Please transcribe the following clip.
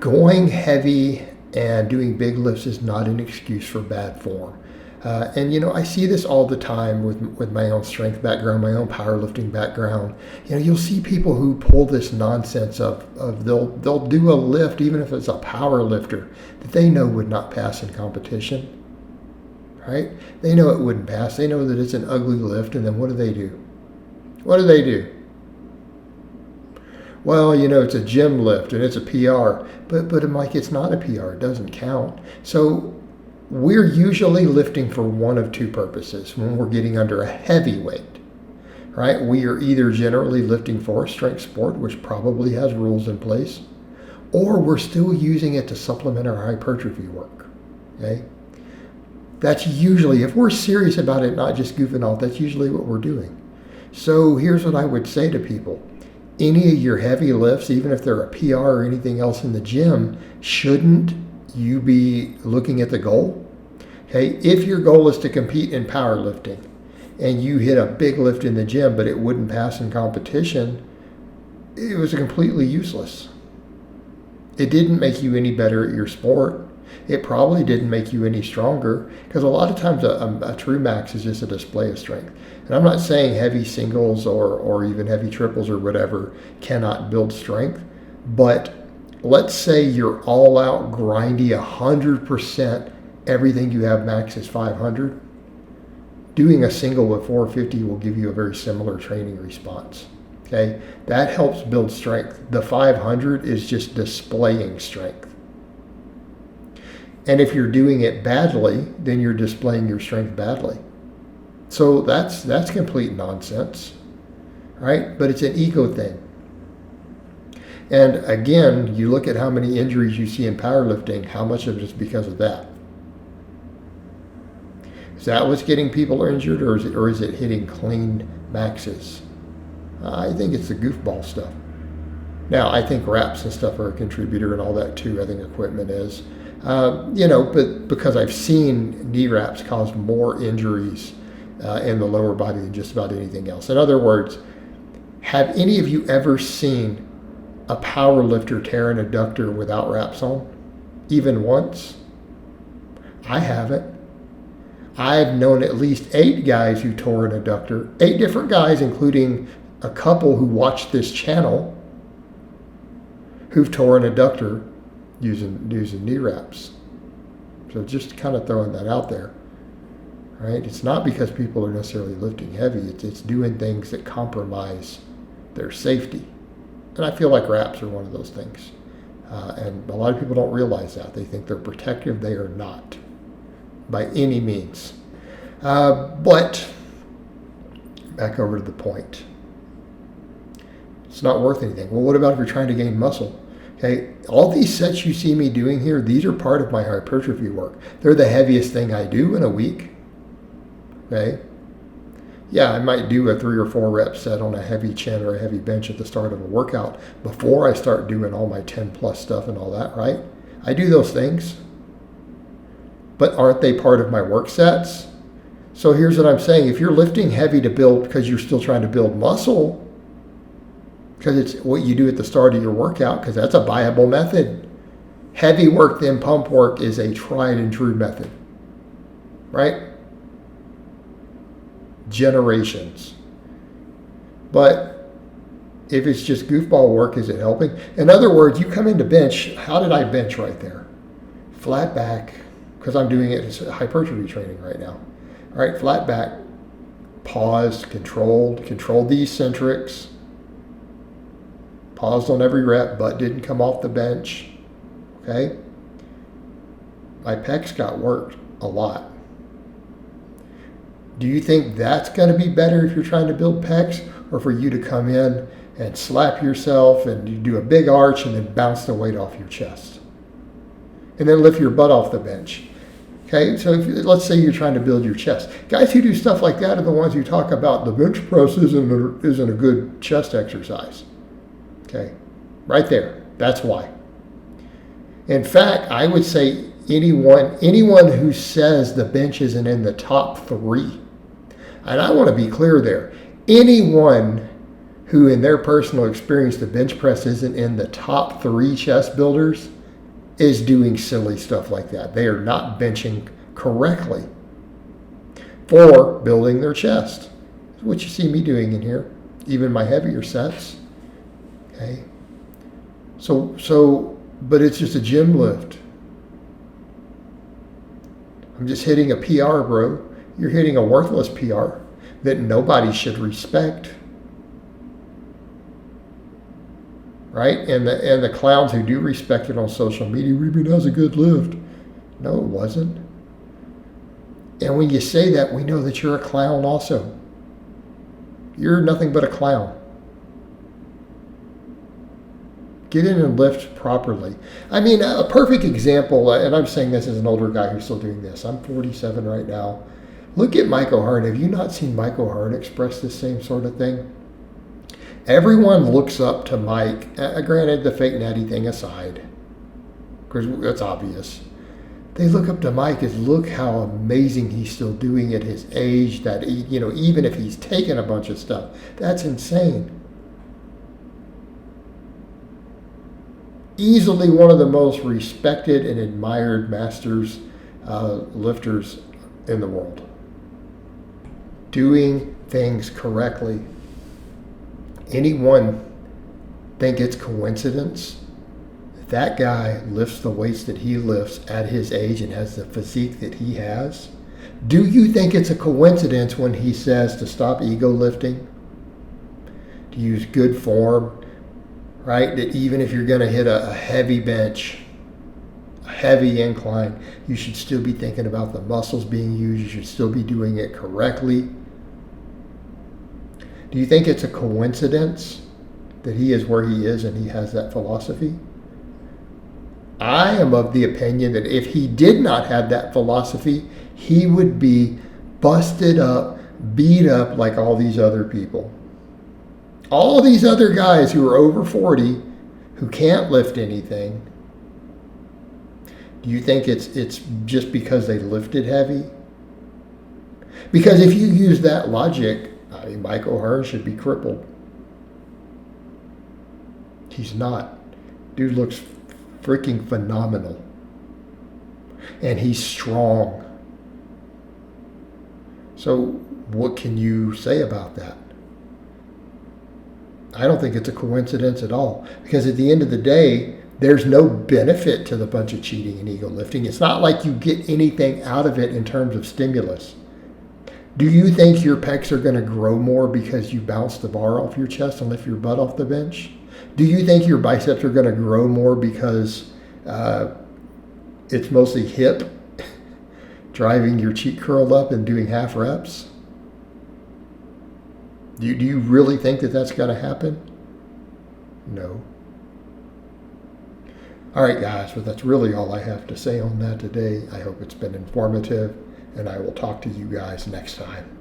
going heavy and doing big lifts is not an excuse for bad form. And I see this all the time with my own strength background, my own powerlifting background. You'll see people who pull this nonsense of they'll do a lift, even if it's a power lifter, that they know would not pass in competition, right? They know it wouldn't pass. They know that it's an ugly lift, and then what do? What do? Well, it's a gym lift and it's a PR, but I'm like, it's not a PR. It doesn't count. So we're usually lifting for one of two purposes when we're getting under a heavy weight, right? We are either generally lifting for a strength sport, which probably has rules in place, or we're still using it to supplement our hypertrophy work, okay? That's usually, if we're serious about it, not just goofing off, that's usually what we're doing. So here's what I would say to people. Any of your heavy lifts, even if they're a PR or anything else in the gym, shouldn't you be looking at the goal? Okay, if your goal is to compete in powerlifting and you hit a big lift in the gym but it wouldn't pass in competition, it was completely useless. It didn't make you any better at your sport. It probably didn't make you any stronger, because a lot of times a true max is just a display of strength. And I'm not saying heavy singles or even heavy triples or whatever cannot build strength, but let's say you're all out grindy 100%, everything you have max is 500. Doing a single with 450 will give you a very similar training response. Okay, that helps build strength. The 500 is just displaying strength. And if you're doing it badly, then you're displaying your strength badly. So that's complete nonsense, right? But it's an ego thing. And again, you look at how many injuries you see in powerlifting, how much of it is because of that? Is that what's getting people injured, or is it hitting clean maxes? I think it's the goofball stuff. Now, I think wraps and stuff are a contributor and all that too. I think equipment is. But because I've seen knee wraps cause more injuries in the lower body than just about anything else. In other words, have any of you ever seen a power lifter tear an adductor without wraps on? Even once? I haven't. I've known at least 8 guys who tore an adductor. 8 different guys, including a couple who watch this channel, who've tore an adductor using knee wraps. So just kind of throwing that out there, right? It's not because people are necessarily lifting heavy. It's doing things that compromise their safety. And I feel like wraps are one of those things. And a lot of people don't realize that. They think they're protective. They are not by any means. But back over to the point. It's not worth anything. Well, what about if you're trying to gain muscle? Okay, all these sets you see me doing here, these are part of my hypertrophy work. They're the heaviest thing I do in a week. Okay? Yeah, I might do a 3 or 4 rep set on a heavy chin or a heavy bench at the start of a workout before I start doing all my 10 plus stuff and all that, right? I do those things. But aren't they part of my work sets? So here's what I'm saying. If you're lifting heavy to build because you're still trying to build muscle, because it's what you do at the start of your workout, because that's a viable method. Heavy work, then pump work is a tried and true method, right? Generations. But if it's just goofball work, is it helping? In other words, you come into bench, how did I bench right there? Flat back, because I'm doing it as hypertrophy training right now. All right, flat back, paused, controlled the eccentrics, paused on every rep, butt didn't come off the bench, okay? My pecs got worked a lot. Do you think that's going to be better if you're trying to build pecs, or for you to come in and slap yourself and you do a big arch and then bounce the weight off your chest and then lift your butt off the bench? Okay, so let's say you're trying to build your chest. Guys who do stuff like that are the ones who talk about the bench press isn't a good chest exercise. Okay, right there. That's why. In fact, I would say anyone who says the bench isn't in the top 3, and I want to be clear there, anyone who in their personal experience the bench press isn't in the top 3 chest builders is doing silly stuff like that. They are not benching correctly for building their chest. That's what you see me doing in here, even my heavier sets. Okay. But it's just a gym lift. I'm just hitting a PR, bro. You're hitting a worthless PR that nobody should respect. Right? And the clowns who do respect it on social media, Ruben has a good lift. No, it wasn't. And when you say that, we know that you're a clown also. You're nothing but a clown. Get in and lift properly. I mean, a perfect example, and I'm saying this as an older guy who's still doing this. I'm 47 right now. Look at Mike O'Hearn. Have you not seen Mike O'Hearn express this same sort of thing? Everyone looks up to Mike, granted the fake natty thing aside, because that's obvious. They look up to Mike as look how amazing he's still doing at his age, that, you know, even if he's taken a bunch of stuff. That's insane. Easily one of the most respected and admired masters, lifters in the world. Doing things correctly. Anyone think it's coincidence that guy lifts the weights that he lifts at his age and has the physique that he has? Do you think it's a coincidence when he says to stop ego lifting, to use good form, right? That even if you're going to hit a heavy bench, a heavy incline, you should still be thinking about the muscles being used. You should still be doing it correctly. Do you think it's a coincidence that he is where he is and he has that philosophy? I am of the opinion that if he did not have that philosophy, he would be busted up, beat up like all these other people. All these other guys who are over 40 who can't lift anything. Do you think it's just because they lifted heavy? Because if you use that logic, I mean, Mike O'Hearn should be crippled. He's not. Dude looks freaking phenomenal. And he's strong. So what can you say about that? I don't think it's a coincidence at all. Because at the end of the day, there's no benefit to the bunch of cheating and ego lifting. It's not like you get anything out of it in terms of stimulus. Do you think your pecs are going to grow more because you bounce the bar off your chest and lift your butt off the bench? Do you think your biceps are going to grow more because it's mostly hip, driving your cheek curl up and doing half reps? Do you really think that that's going to happen? No. All right, guys, well, that's really all I have to say on that today. I hope it's been informative, and I will talk to you guys next time.